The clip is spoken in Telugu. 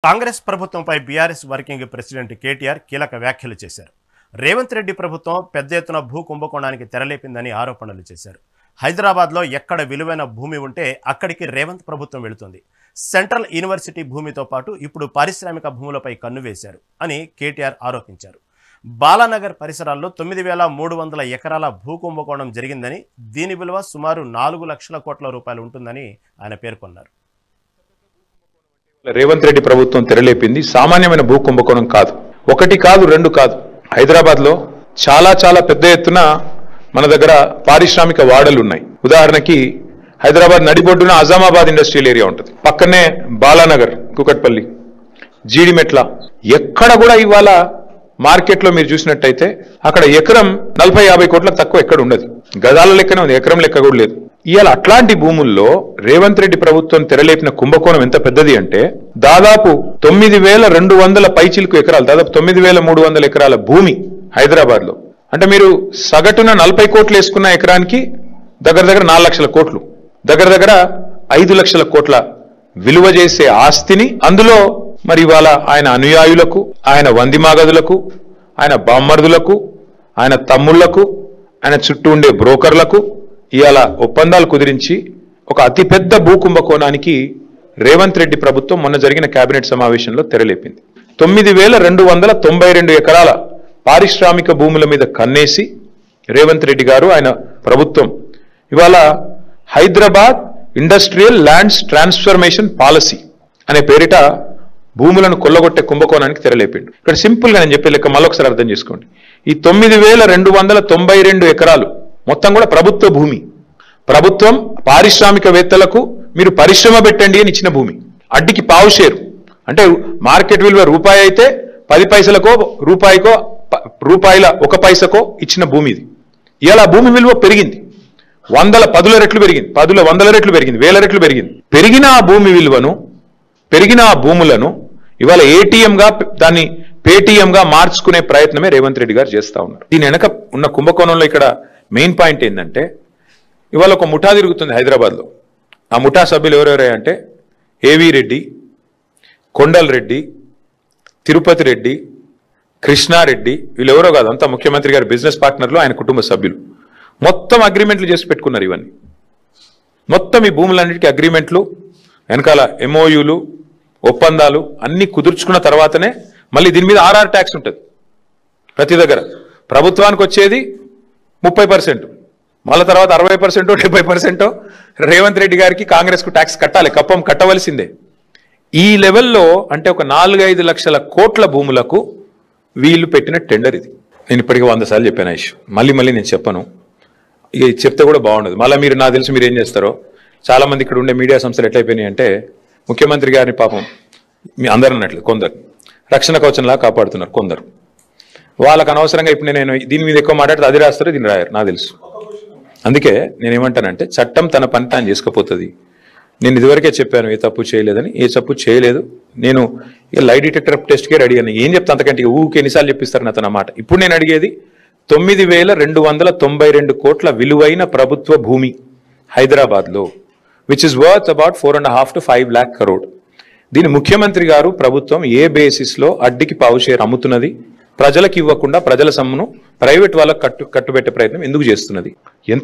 కాంగ్రెస్ ప్రభుత్వంపై బీఆర్ఎస్ వర్కింగ్ ప్రెసిడెంట్ కేటీఆర్ కీలక వ్యాఖ్యలు చేశారు. రేవంత్ రెడ్డి ప్రభుత్వం పెద్ద ఎత్తున భూ కుంభకోణానికి తెరలేపిందని ఆరోపణలు చేశారు. హైదరాబాద్లో ఎక్కడ విలువైన భూమి ఉంటే అక్కడికి రేవంత్ ప్రభుత్వం వెళుతుంది. సెంట్రల్ యూనివర్సిటీ భూమితో పాటు ఇప్పుడు పారిశ్రామిక భూములపై కన్ను వేశారు అని కేటీఆర్ ఆరోపించారు. బాలానగర్ పరిసరాల్లో 9,300 ఎకరాల భూ కుంభకోణం జరిగిందని, దీని విలువ సుమారు 4 లక్షల కోట్ల రూపాయలు ఉంటుందని ఆయన పేర్కొన్నారు. రేవంత్ రెడ్డి ప్రభుత్వం తెరలేపింది సామాన్యమైన భూ కుంభకోణం కాదు. ఒకటి కాదు, రెండు కాదు. హైదరాబాద్ లో చాలా పెద్ద ఎత్తున మన దగ్గర పారిశ్రామిక వాడలు ఉన్నాయి. ఉదాహరణకి హైదరాబాద్ నడిబొడ్డున అజామాబాద్ ఇండస్ట్రియల్ ఏరియా ఉంటుంది, పక్కనే బాలానగర్, కుకట్పల్లి, జీడిమెట్ల. ఎక్కడ కూడా ఇవాళ మార్కెట్లో మీరు చూసినట్టయితే అక్కడ ఎకరం 40-50 కోట్ల తక్కువ ఎక్కడ ఉండదు. గదాల లెక్కనే ఉంది, ఎకరం లెక్క కూడా లేదు. ఇవాళ అట్లాంటి భూముల్లో రేవంత్ రెడ్డి ప్రభుత్వం తెరలేపిన కుంభకోణం ఎంత పెద్దది అంటే దాదాపు 9,200 పైచిలకు ఎకరాలు, దాదాపు 9,300 ఎకరాల భూమి హైదరాబాద్ లో. అంటే మీరు సగటున 40 కోట్లు వేసుకున్న ఎకరానికి దగ్గర 4 లక్షల కోట్లు, దగ్గర 5 లక్షల కోట్ల విలువ చేసే ఆస్తిని, అందులో మరి ఇవాళ ఆయన అనుయాయులకు, ఆయన వందిమాగదులకు, ఆయన బామ్మర్దులకు, ఆయన తమ్ముళ్లకు, ఆయన చుట్టూ ఉండే బ్రోకర్లకు ఇవాళ ఒప్పందాలు కుదిరించి ఒక అతిపెద్ద భూ కుంభకోణానికి రేవంత్ రెడ్డి ప్రభుత్వం మొన్న జరిగిన కేబినెట్ సమావేశంలో తెరలేపింది. 9,292 ఎకరాల పారిశ్రామిక భూముల మీద కన్నేసి రేవంత్ రెడ్డి గారు, ఆయన ప్రభుత్వం ఇవాళ Hyderabad industrial lands transformation policy అనే పేరిట భూములను కొల్లగొట్టే కుంభకోణానికి తెరలేపిండు. ఇక్కడ సింపుల్ గా నేను చెప్పే లెక్క మళ్ళొకసారి అర్థం చేసుకోండి. ఈ 9,292 ఎకరాలు మొత్తం కూడా ప్రభుత్వ భూమి. ప్రభుత్వం పారిశ్రామికవేత్తలకు మీరు పరిశ్రమ పెట్టండి అని ఇచ్చిన భూమి. అడ్డికి పావు షేరు, అంటే మార్కెట్ విలువ రూపాయి అయితే 10 పైసలకో రూపాయికో రూపాయల 1 పైసకో ఇచ్చిన భూమి ఇది. ఇవాళ భూమి విలువ పెరిగింది, 10 రెట్లు పెరిగింది, 100 రెట్లు పెరిగింది, 1000 రెట్లు పెరిగింది. పెరిగిన ఆ భూమి విలువను, పెరిగిన ఆ భూములను ఇవాళ ఏటీఎంగా, దాన్ని పేటీఎంగా మార్చుకునే ప్రయత్నమే రేవంత్ రెడ్డి గారు చేస్తా ఉన్నారు. దీని వెనక ఉన్న కుంభకోణంలో ఇక్కడ మెయిన్ పాయింట్ ఏంటంటే ఇవాళ ఒక ముఠా తిరుగుతుంది హైదరాబాద్లో. ఆ ముఠా సభ్యులు ఎవరెవరే అంటే ఏవి రెడ్డి, కొండల్ రెడ్డి, తిరుపతి రెడ్డి, కృష్ణారెడ్డి, వీళ్ళెవరో కాదు, అంతా ముఖ్యమంత్రి గారి బిజినెస్ పార్ట్నర్లు, ఆయన కుటుంబ సభ్యులు. మొత్తం అగ్రిమెంట్లు చేసి పెట్టుకున్నారు. ఇవన్నీ మొత్తం ఈ భూములన్నిటికీ అగ్రిమెంట్లు, వెనకాల ఎంఓయూలు, ఒప్పందాలు అన్ని కుదుర్చుకున్న తర్వాతనే మళ్ళీ దీని మీద ఆర్ఆర్ ట్యాక్స్ ఉంటుంది. ప్రతి దగ్గర ప్రభుత్వానికి వచ్చేది 30%, మళ్ళీ తర్వాత 60%, 70% రేవంత్ రెడ్డి గారికి, కాంగ్రెస్కు ట్యాక్స్ కట్టాలి, కప్పం కట్టవలసిందే. ఈ లెవెల్లో అంటే ఒక 4-5 లక్షల కోట్ల భూములకు వీళ్ళు పెట్టిన టెండర్ ఇది. నేను ఇప్పటికీ 100 సార్లు చెప్పాను ఇష్యూ, మళ్ళీ నేను చెప్పను, ఇక చెప్తే కూడా బాగుండదు. మళ్ళీ మీరు, నాకు తెలిసి మీరు ఏం చేస్తారో, చాలా మంది ఇక్కడ ఉండే మీడియా సంస్థలు ఎట్లయిపోయినాయి అంటే ముఖ్యమంత్రి గారిని పాపం మీ అందరు అన్నట్లు కొందరు రక్షణ కవచంలా కాపాడుతున్నారు, కొందరు వాళ్ళకు అనవసరంగా. ఇప్పుడు నేను దీని మీద ఎక్కువ మాట్లాడితే అది రాస్తారు, దీన్ని రాయారు, నాకు తెలుసు. అందుకే నేనేమంటానంటే చట్టం తన పని తాను చేసుకపోతుంది. నేను ఇదివరకే చెప్పాను ఏ తప్పు చేయలేదని. ఏ తప్పు చేయలేదు. నేను ఇక లై డిటెక్టర్ టెస్ట్కే రెడీ అని ఏం చెప్తా, అంతకంటే ఊకే ఎన్నిసార్లు చెప్పిస్తారు నా తన మాట. ఇప్పుడు నేను అడిగేది 9,292 కోట్ల విలువైన ప్రభుత్వ భూమి హైదరాబాద్లో, which is worth about 4.5 to 5 lakh crore. దీని ముఖ్యమంత్రి గారు ప్రభుత్వం ఏ బేసిస్లో అడ్డికి పావు షేర్ అమ్ముతున్నది, ప్రజలకు ఇవ్వకుండా ప్రజల సొమ్మును ప్రైవేట్ వాళ్ళకు కట్టుబెట్టే ప్రయత్నం ఎందుకు చేస్తున్నది?